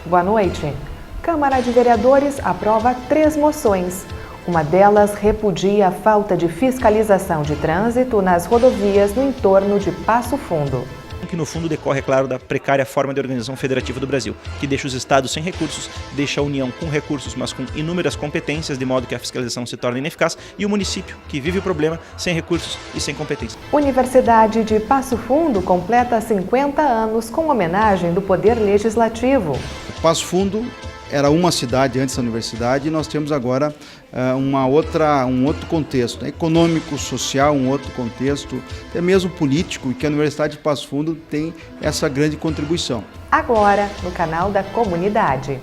Boa noite. Câmara de Vereadores aprova 3 moções. Uma delas repudia a falta de fiscalização de trânsito nas rodovias no entorno de Passo Fundo. Que no fundo decorre, é claro, da precária forma de organização federativa do Brasil, que deixa os estados sem recursos, deixa a União com recursos, mas com inúmeras competências, de modo que a fiscalização se torna ineficaz, e o município, que vive o problema, sem recursos e sem competência. Universidade de Passo Fundo completa 50 anos com homenagem do Poder Legislativo. Passo Fundo era uma cidade antes da universidade e nós temos agora um outro contexto, né? Econômico, social, um outro contexto, até mesmo político, e que a Universidade de Passo Fundo tem essa grande contribuição. Agora, no canal da comunidade.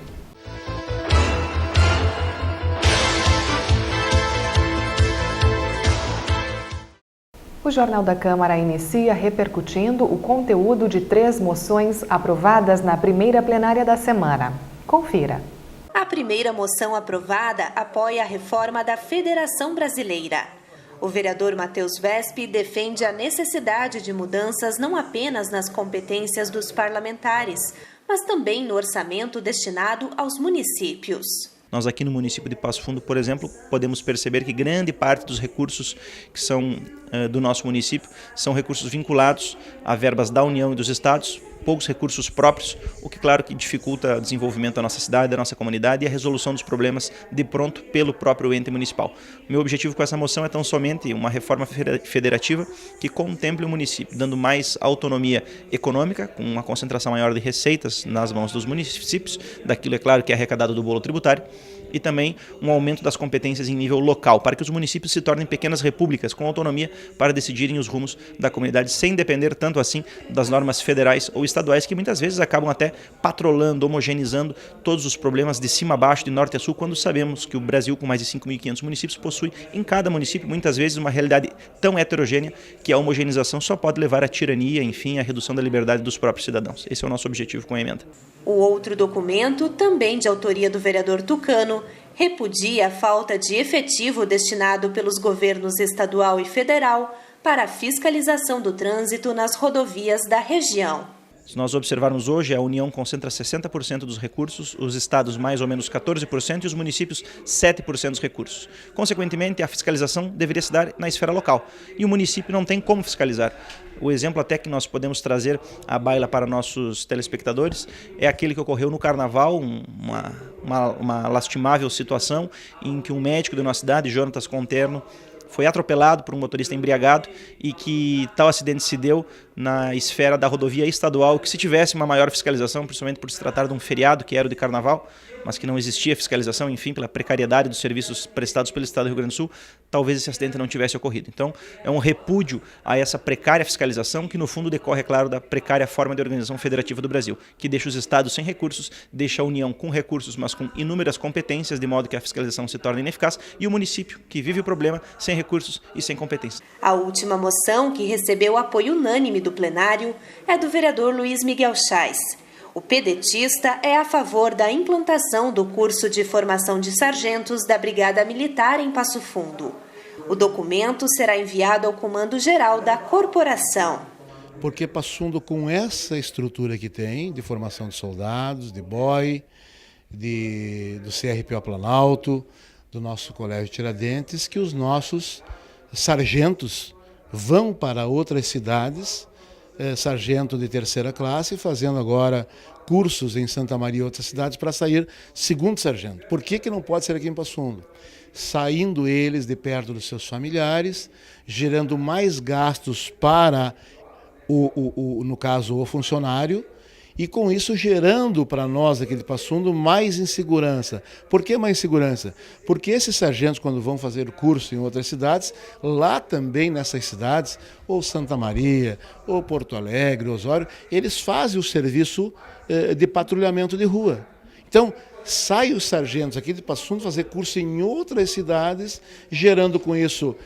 O Jornal da Câmara inicia repercutindo o conteúdo de 3 moções aprovadas na primeira plenária da semana. Confira. A primeira moção aprovada apoia a reforma da Federação Brasileira. O vereador Matheus Vespi defende a necessidade de mudanças não apenas nas competências dos parlamentares, mas também no orçamento destinado aos municípios. Nós aqui no município de Passo Fundo, por exemplo, podemos perceber que grande parte dos recursos que são do nosso município são recursos vinculados a verbas da União e dos estados, poucos recursos próprios, o que claro que dificulta o desenvolvimento da nossa cidade, da nossa comunidade e a resolução dos problemas de pronto pelo próprio ente municipal. O meu objetivo com essa moção é tão somente uma reforma federativa que contemple o município, dando mais autonomia econômica, com uma concentração maior de receitas nas mãos dos municípios, daquilo é claro que é arrecadado do bolo tributário, e também um aumento das competências em nível local, para que os municípios se tornem pequenas repúblicas com autonomia para decidirem os rumos da comunidade, sem depender tanto assim das normas federais ou estaduais, que muitas vezes acabam até patrolando, homogeneizando todos os problemas de cima a baixo, de norte a sul, quando sabemos que o Brasil, com mais de 5.500 municípios, possui em cada município, muitas vezes, uma realidade tão heterogênea que a homogeneização só pode levar à tirania, enfim, à redução da liberdade dos próprios cidadãos. Esse é o nosso objetivo com a emenda. O outro documento, também de autoria do vereador Tucano, repudia a falta de efetivo destinado pelos governos estadual e federal para a fiscalização do trânsito nas rodovias da região. Se nós observarmos hoje, a União concentra 60% dos recursos, os estados mais ou menos 14% e os municípios 7% dos recursos. Consequentemente, a fiscalização deveria se dar na esfera local e o município não tem como fiscalizar. O exemplo até que nós podemos trazer à baila para nossos telespectadores é aquele que ocorreu no Carnaval, uma lastimável situação em que um médico da nossa cidade, Jonatas Conterno, foi atropelado por um motorista embriagado e que tal acidente se deu na esfera da rodovia estadual, que se tivesse uma maior fiscalização, principalmente por se tratar de um feriado que era o de Carnaval, mas que não existia fiscalização, enfim, pela precariedade dos serviços prestados pelo Estado do Rio Grande do Sul, talvez esse acidente não tivesse ocorrido. Então, é um repúdio a essa precária fiscalização, que no fundo decorre, é claro, da precária forma de organização federativa do Brasil, que deixa os estados sem recursos, deixa a União com recursos, mas com inúmeras competências, de modo que a fiscalização se torna ineficaz, e o município, que vive o problema, sem recursos e sem competência. A última moção, que recebeu apoio unânime do plenário, é do vereador Luiz Miguel Chais. O pedetista é a favor da implantação do curso de formação de sargentos da Brigada Militar em Passo Fundo. O documento será enviado ao Comando-Geral da Corporação. Porque Passo Fundo, com essa estrutura que tem, de formação de soldados, de BOI, do CRPO Planalto, do nosso Colégio Tiradentes, que os nossos sargentos vão para outras cidades, sargento de 3ª classe, fazendo agora cursos em Santa Maria e outras cidades para sair segundo sargento. Por que não pode ser aqui em Passo Fundo? Saindo eles de perto dos seus familiares, gerando mais gastos para, no caso, o funcionário, e com isso gerando para nós aqui de Passo Fundo mais insegurança. Por que mais insegurança? Porque esses sargentos, quando vão fazer curso em outras cidades, lá também nessas cidades, ou Santa Maria, ou Porto Alegre, Osório, eles fazem o serviço de patrulhamento de rua. Então, saem os sargentos aqui de Passo Fundo fazer curso em outras cidades, gerando com isso,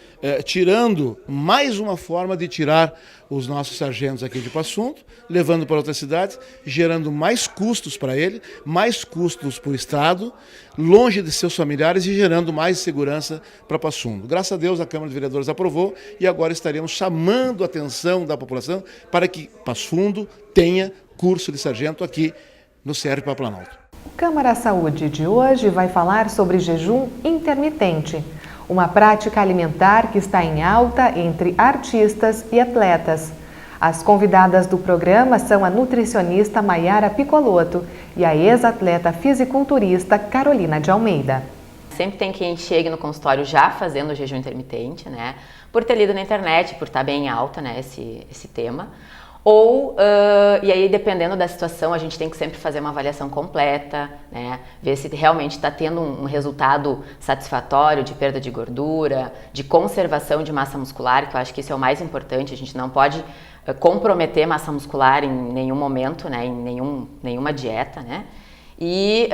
tirando mais uma forma de tirar os nossos sargentos aqui de Passo Fundo, levando para outras cidades, gerando mais custos para ele, mais custos para o Estado, longe de seus familiares e gerando mais segurança para Passo Fundo. Graças a Deus a Câmara de Vereadores aprovou e agora estaremos chamando a atenção da população para que Passo Fundo tenha curso de sargento aqui no CRPO Planalto. O Câmara Saúde de hoje vai falar sobre jejum intermitente, uma prática alimentar que está em alta entre artistas e atletas. As convidadas do programa são a nutricionista Maiara Piccolotto e a ex-atleta fisiculturista Carolina de Almeida. Sempre tem quem chegue no consultório já fazendo o jejum intermitente, né? Por ter lido na internet, por estar bem em alta, né, esse tema. E aí, dependendo da situação, a gente tem que sempre fazer uma avaliação completa, né? Ver se realmente está tendo um resultado satisfatório de perda de gordura, de conservação de massa muscular, que eu acho que isso é o mais importante. A gente não pode comprometer massa muscular em nenhum momento, né? Em nenhuma dieta, né? E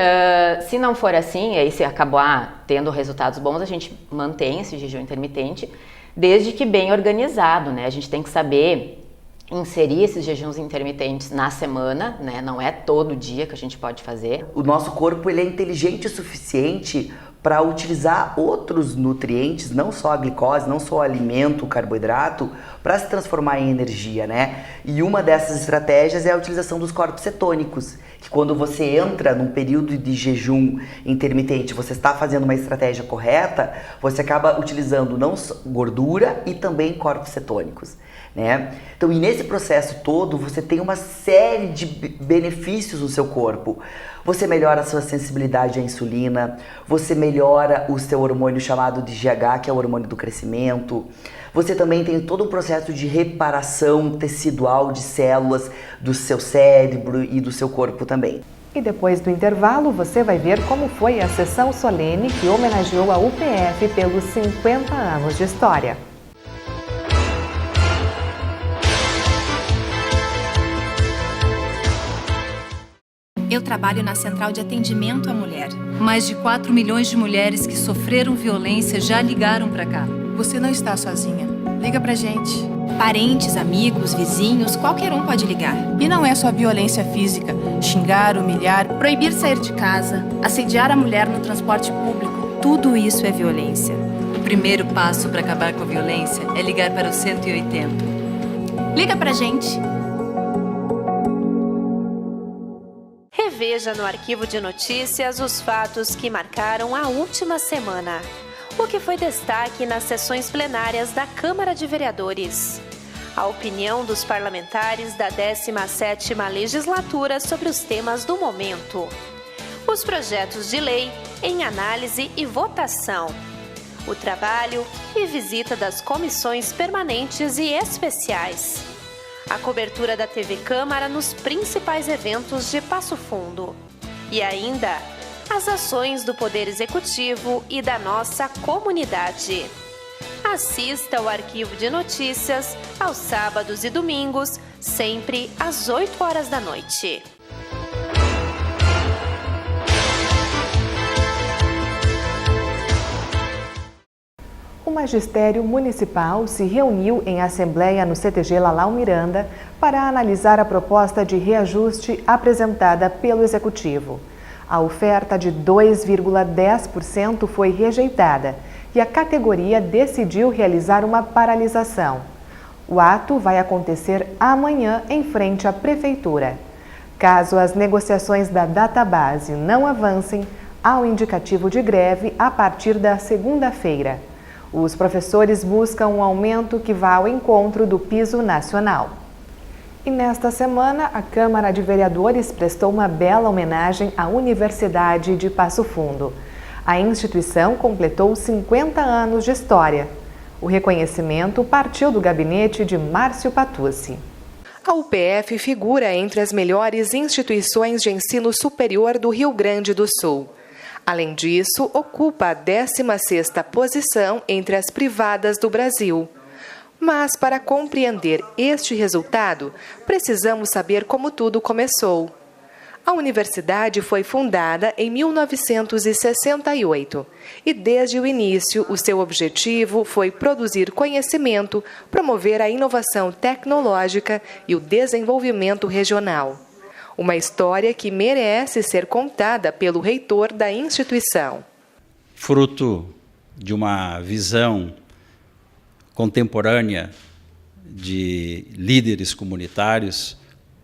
se não for assim, aí se acabar tendo resultados bons, a gente mantém esse jejum intermitente, desde que bem organizado, né? A gente tem que saber inserir esses jejuns intermitentes na semana, né? Não é todo dia que a gente pode fazer. O nosso corpo ele é inteligente o suficiente para utilizar outros nutrientes, não só a glicose, não só o alimento, o carboidrato, para se transformar em energia, né? E uma dessas estratégias é a utilização dos corpos cetônicos, que quando você entra num período de jejum intermitente, você está fazendo uma estratégia correta, você acaba utilizando não só gordura e também corpos cetônicos, né? Então, e nesse processo todo, você tem uma série de benefícios no seu corpo. Você melhora a sua sensibilidade à insulina, você melhora o seu hormônio chamado de GH, que é o hormônio do crescimento. Você também tem todo um processo de reparação tecidual de células do seu cérebro e do seu corpo também. E depois do intervalo, você vai ver como foi a sessão solene que homenageou a UPF pelos 50 anos de história. Eu trabalho na Central de Atendimento à Mulher. Mais de 4 milhões de mulheres que sofreram violência já ligaram pra cá. Você não está sozinha. Liga pra gente. Parentes, amigos, vizinhos, qualquer um pode ligar. E não é só violência física, xingar, humilhar, Proibir sair de casa, assediar a mulher no transporte público, tudo isso é violência. O primeiro passo para acabar com a violência é ligar para o 180. Liga pra gente. Reveja no arquivo de notícias os fatos que marcaram a última semana. O que foi destaque nas sessões plenárias da Câmara de Vereadores. A opinião dos parlamentares da 17ª Legislatura sobre os temas do momento. Os projetos de lei em análise e votação. O trabalho e visita das comissões permanentes e especiais. A cobertura da TV Câmara nos principais eventos de Passo Fundo. E ainda, as ações do Poder Executivo e da nossa comunidade. Assista ao arquivo de notícias aos sábados e domingos, sempre às 8 horas da noite. O Magistério Municipal se reuniu em assembleia no CTG Lalau Miranda para analisar a proposta de reajuste apresentada pelo Executivo. A oferta de 2,10% foi rejeitada e a categoria decidiu realizar uma paralisação. O ato vai acontecer amanhã em frente à Prefeitura. Caso as negociações da database não avancem, há um indicativo de greve a partir da segunda-feira. Os professores buscam um aumento que vá ao encontro do piso nacional. E nesta semana, a Câmara de Vereadores prestou uma bela homenagem à Universidade de Passo Fundo. A instituição completou 50 anos de história. O reconhecimento partiu do gabinete de Márcio Patucci. A UPF figura entre as melhores instituições de ensino superior do Rio Grande do Sul. Além disso, ocupa a 16ª posição entre as privadas do Brasil. Mas, para compreender este resultado, precisamos saber como tudo começou. A universidade foi fundada em 1968 e, desde o início, o seu objetivo foi produzir conhecimento, promover a inovação tecnológica e o desenvolvimento regional. Uma história que merece ser contada pelo reitor da instituição. Fruto de uma visão contemporânea de líderes comunitários,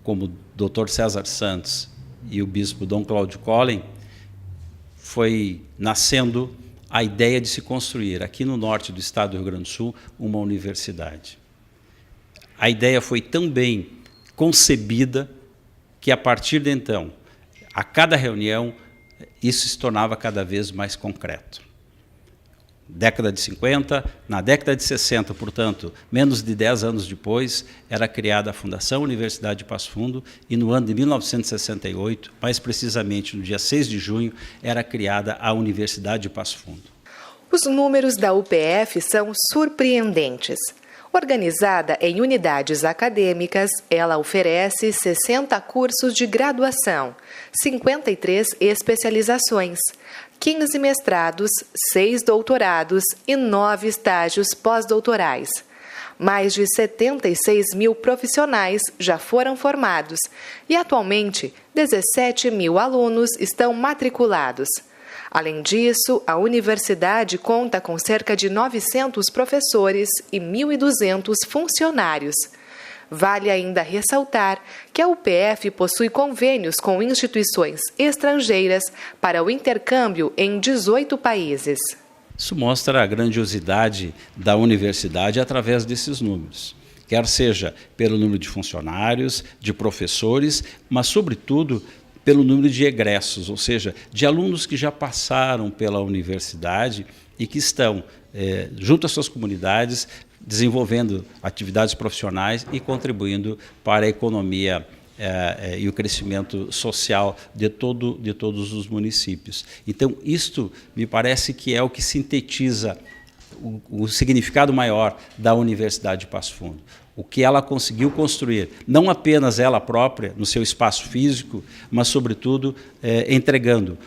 como o Dr. César Santos e o bispo Dom Cláudio Collen, foi nascendo a ideia de se construir aqui no norte do estado do Rio Grande do Sul uma universidade. A ideia foi tão bem concebida que, a partir de então, a cada reunião, isso se tornava cada vez mais concreto. Década de 50, na década de 60, portanto, menos de 10 anos depois, era criada a Fundação Universidade de Passo Fundo e no ano de 1968, mais precisamente no dia 6 de junho, era criada a Universidade de Passo Fundo. Os números da UPF são surpreendentes. Organizada em unidades acadêmicas, ela oferece 60 cursos de graduação, 53 especializações, 15 mestrados, 6 doutorados e 9 estágios pós-doutorais. Mais de 76 mil profissionais já foram formados e, atualmente, 17 mil alunos estão matriculados. Além disso, a universidade conta com cerca de 900 professores e 1.200 funcionários. Vale ainda ressaltar que a UPF possui convênios com instituições estrangeiras para o intercâmbio em 18 países. Isso mostra a grandiosidade da universidade através desses números, quer seja pelo número de funcionários, de professores, mas, sobretudo, pelo número de egressos, ou seja, de alunos que já passaram pela universidade e que estão, junto às suas comunidades, desenvolvendo atividades profissionais e contribuindo para a economia e o crescimento social de todos os municípios. Então, isto me parece que é o que sintetiza o significado maior da Universidade de Passo Fundo. O que ela conseguiu construir, não apenas ela própria, no seu espaço físico, mas, sobretudo, entregando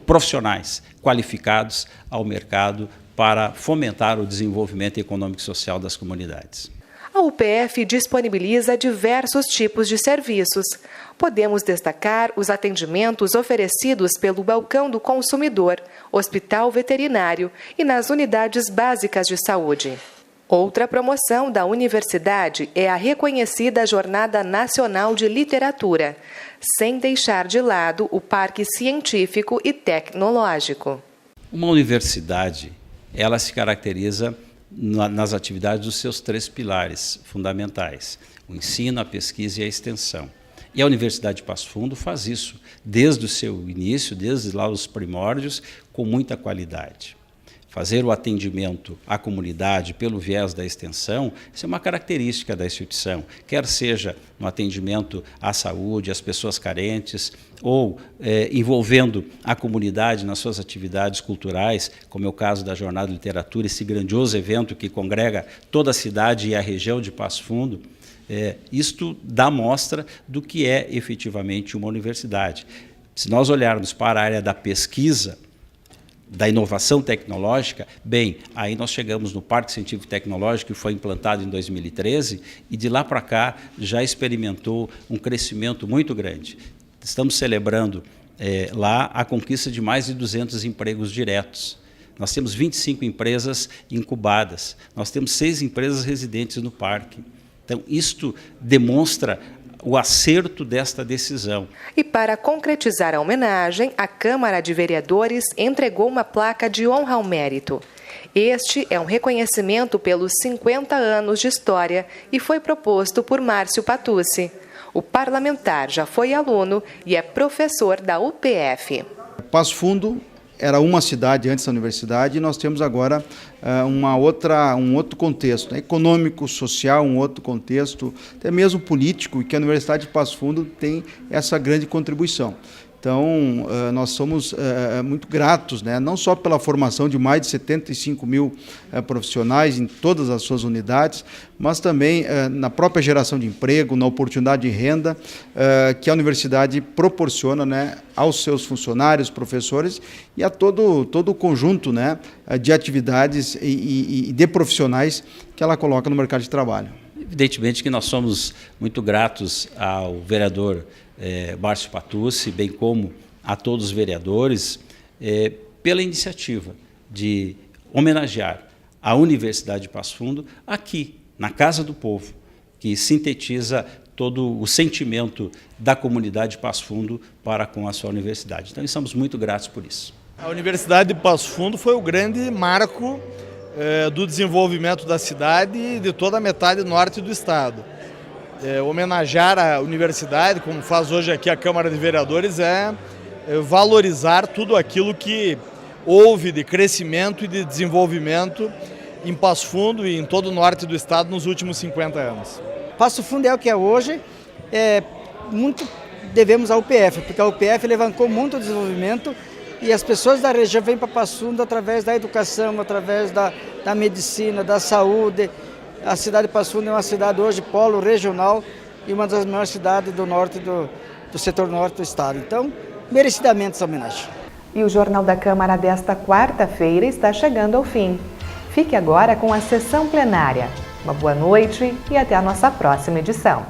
profissionais qualificados ao mercado para fomentar o desenvolvimento econômico e social das comunidades. A UPF disponibiliza diversos tipos de serviços. Podemos destacar os atendimentos oferecidos pelo Balcão do Consumidor, Hospital Veterinário e nas unidades básicas de saúde. Outra promoção da universidade é a reconhecida Jornada Nacional de Literatura, sem deixar de lado o Parque Científico e Tecnológico. Uma universidade, ela se caracteriza nas atividades dos seus 3 pilares fundamentais: o ensino, a pesquisa e a extensão. E a Universidade de Passo Fundo faz isso desde o seu início, desde lá os primórdios, com muita qualidade. Fazer o atendimento à comunidade pelo viés da extensão, isso é uma característica da instituição, quer seja no atendimento à saúde, às pessoas carentes, ou envolvendo a comunidade nas suas atividades culturais, como é o caso da Jornada de Literatura, esse grandioso evento que congrega toda a cidade e a região de Passo Fundo. Isto dá mostra do que é efetivamente uma universidade. Se nós olharmos para a área da pesquisa, da inovação tecnológica, bem, aí nós chegamos no Parque Científico e Tecnológico, que foi implantado em 2013, e de lá para cá já experimentou um crescimento muito grande. Estamos celebrando lá a conquista de mais de 200 empregos diretos. Nós temos 25 empresas incubadas, nós temos 6 empresas residentes no parque. Então, isto demonstra o acerto desta decisão. E para concretizar a homenagem, a Câmara de Vereadores entregou uma placa de honra ao mérito. Este é um reconhecimento pelos 50 anos de história e foi proposto por Márcio Patucci. O parlamentar já foi aluno e é professor da UPF. Passo Fundo era uma cidade antes da universidade e nós temos agora um outro contexto, né? Econômico, social, um outro contexto, até mesmo político, e que a Universidade de Passo Fundo tem essa grande contribuição. Então, nós somos muito gratos, né? Não só pela formação de mais de 75 mil profissionais em todas as suas unidades, mas também na própria geração de emprego, na oportunidade de renda que a universidade proporciona, né, aos seus funcionários, professores e a todo o conjunto, né, de atividades e de profissionais que ela coloca no mercado de trabalho. Evidentemente que nós somos muito gratos ao vereador Márcio Patucci, bem como a todos os vereadores, pela iniciativa de homenagear a Universidade de Passo Fundo aqui, na Casa do Povo, que sintetiza todo o sentimento da comunidade de Passo Fundo para com a sua universidade. Então, estamos muito gratos por isso. A Universidade de Passo Fundo foi o grande marco do desenvolvimento da cidade e de toda a metade norte do estado. Homenagear a universidade, como faz hoje aqui a Câmara de Vereadores, é valorizar tudo aquilo que houve de crescimento e de desenvolvimento em Passo Fundo e em todo o norte do estado nos últimos 50 anos. Passo Fundo é o que é hoje, muito devemos à UPF, porque a UPF alavancou muito o desenvolvimento e as pessoas da região vêm para Passo Fundo através da educação, através da medicina, da saúde. A cidade de Passo Fundo é uma cidade hoje polo regional e uma das maiores cidades do norte do setor norte do estado. Então, merecidamente essa homenagem. E o Jornal da Câmara desta quarta-feira está chegando ao fim. Fique agora com a sessão plenária. Uma boa noite e até a nossa próxima edição.